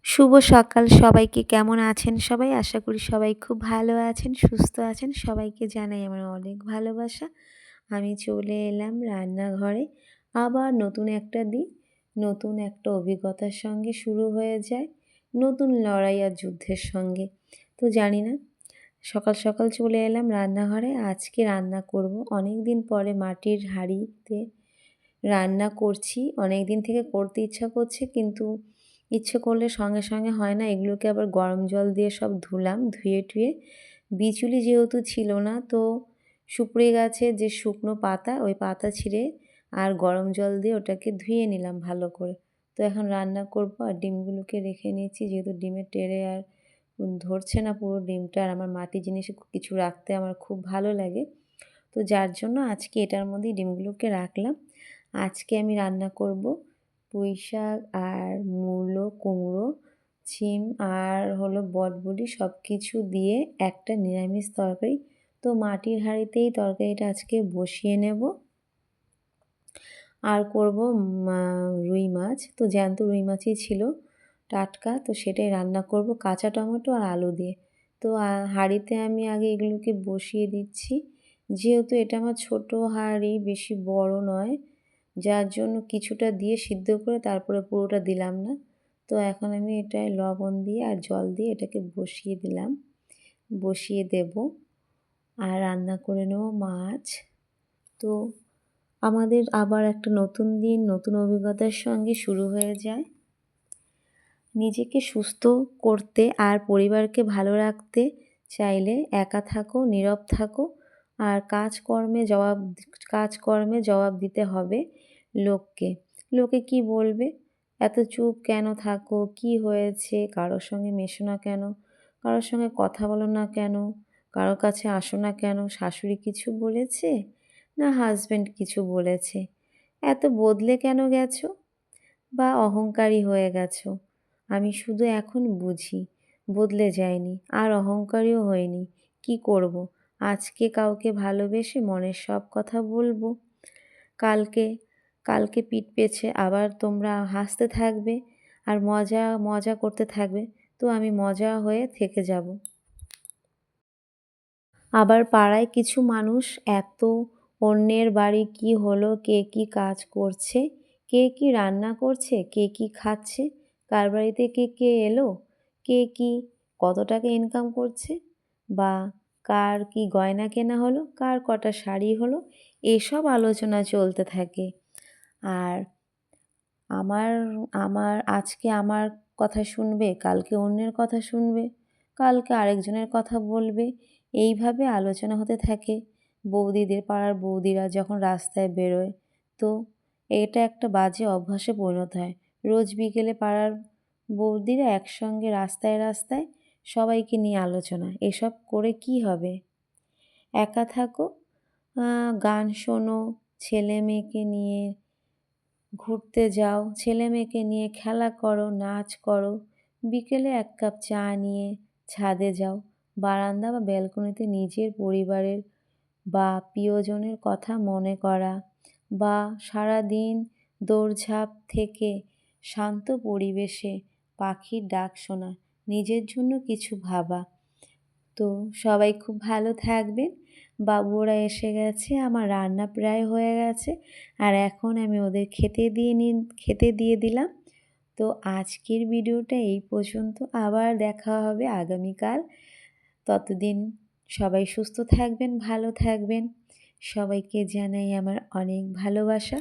শুভ সকাল সবাইকে। কেমন আছেন সবাই? আশা করি সবাই খুব ভালো আছেন, সুস্থ আছেন। সবাইকে জানাই আমার অনেক ভালোবাসা। আমি চলে এলাম রান্নাঘরে। আবার নতুন একটা দিন, নতুন একটা অভিজ্ঞতার সঙ্গে শুরু হয়ে যায়। নতুন লড়াই আর যুদ্ধের সঙ্গে। তো জানি না, সকাল সকাল চলে এলাম রান্নাঘরে। আজকে রান্না করব। অনেক দিন পরে মাটির হাঁড়িতে রান্না করছি। অনেক দিন থেকে করতে ইচ্ছা করছে, কিন্তু ইচ্ছে করলে সঙ্গে সঙ্গে হয় না। এগুলোকে আবার গরম জল দিয়ে সব ধুলাম, ধুয়ে টুয়ে বিচুলি যেহেতু ছিল না, তো সুপুরি গাছের যে শুকনো পাতা, ওই পাতা ছিঁড়ে আর গরম জল দিয়ে ওটাকে ধুয়ে নিলাম ভালো করে। তো এখন রান্না করব। আর ডিমগুলোকে রেখে নিয়েছি, যেহেতু ডিমের টেড়ে আর ধরছে না পুরো ডিমটা। আর আমার মাটি জিনিসে কিছু রাখতে আমার খুব ভালো লাগে, তো যার জন্য আজকে এটার মধ্যেই ডিমগুলোকে রাখলাম। আজকে আমি রান্না করব পুঁই শাক আর মূলো, কুমড়ো, শিম আর হলো বটবডি সব কিছু দিয়ে একটা নিরামিষ তরকারি। তো মাটির হাঁড়িতেই তরকারিটা আজকে বসিয়ে নেব। আর করব রুই মাছ। তো জ্যান্ত রুই মাছই ছিল, টাটকা। তো সেটাই রান্না করব কাঁচা টমেটো আর আলু দিয়ে। তো হাঁড়িতে আমি আগে এগুলোকে বসিয়ে দিচ্ছি। যেহেতু এটা আমার ছোটো হাঁড়ি, বেশি বড় নয়, যার জন্য কিছুটা দিয়ে সিদ্ধ করে তারপরে পুরোটা দিলাম না। তো এখন আমি এটায় লবণ দিয়ে আর জল দিয়ে এটাকে বসিয়ে দেব। আর রান্না করে নেব মাছ। তো আমাদের আবার একটা নতুন দিন, নতুন অভিজ্ঞতার সঙ্গে শুরু হয়ে যায়। নিজেকে সুস্থ করতে আর পরিবারকে ভালো রাখতে চাইলে একা থাকো, নীরব থাকো, আর কাজকর্মে জবাব দিতে হবে লোককে। লোকে কি বলবে? এত চুপ কেন থাকো? কি হয়েছে? কারোর সঙ্গে মেশো না কেন? কারোর সঙ্গে কথা বলো না কেন? কারোর কাছে আসো না কেন? শাশুড়ি কিছু বলেছে? না হাজব্যান্ড কিছু বলেছে? এত বদলে কেন গেছো? বা অহংকারী হয়ে গেছো? আমি শুধু এখন বুঝি, বদলে যাইনি, আর অহংকারীও হইনি। কি করব? আজকে কাউকে ভালোবেসে মনের সব কথা বলবো। কালকে কালকে পিঠ পেছে আবার তোমরা হাসতে থাকবে আর মজা মজা করতে থাকবে। তো আমি মজা হয়ে থেকে যাব। আবার পাড়ায় কিছু মানুষ এত অন্যের বাড়ি কি হলো, কে কি কাজ করছে, কে কি রান্না করছে, কে কি খাচ্ছে, কার বাড়িতে কে কে এলো, কে কি কত টাকা ইনকাম করছে, বা কার কি গয়না কেনা হলো, কার কটা শাড়ি হলো, এসব আলোচনা চলতে থাকে। আর আমার আমার আজকে আমার কথা শুনবে, কালকে অন্যের কথা শুনবে, কালকে আরেকজনের কথা বলবে। এইভাবে আলোচনা হতে থাকে। পাড়ার বৌদিরা যখন রাস্তায় বেরোয়, তো এটা একটা বাজে অভ্যাসে পরিণত হয়। রোজ বিকেলে পাড়ার বৌদিরা একসঙ্গে রাস্তায় রাস্তায় সবাইকে নিয়ে আলোচনা। এসব করে কি হবে? একা থাকো, গান শোনো, ছেলে মেয়েকে নিয়ে ঘুরতে যাও, ছেলেমেয়েকে নিয়ে খেলা করো, নাচ করো। বিকেলে এক কাপ চা নিয়ে ছাদে যাও। বারান্দা বা ব্যালকনিতে নিজের পরিবারের বা প্রিয়জনের কথা মনে করা, বা সারাদিন দৌড়ঝাঁপ থেকে শান্ত পরিবেশে পাখির ডাক শোনা, নিজের জন্য কিছু ভাবা। তো সবাই খুব ভালো থাকবেন। বাবুরা এসে গেছে, আমার রান্না প্রায় হয়ে গেছে, আর এখন আমি ওদের খেতে দিয়ে দিলাম। তো আজকের ভিডিওটা এই পর্যন্ত। আবার দেখা হবে আগামীকাল। ততদিন সবাই সুস্থ থাকবেন, ভালো থাকবেন। সবাইকে জানাই আমার অনেক ভালোবাসা।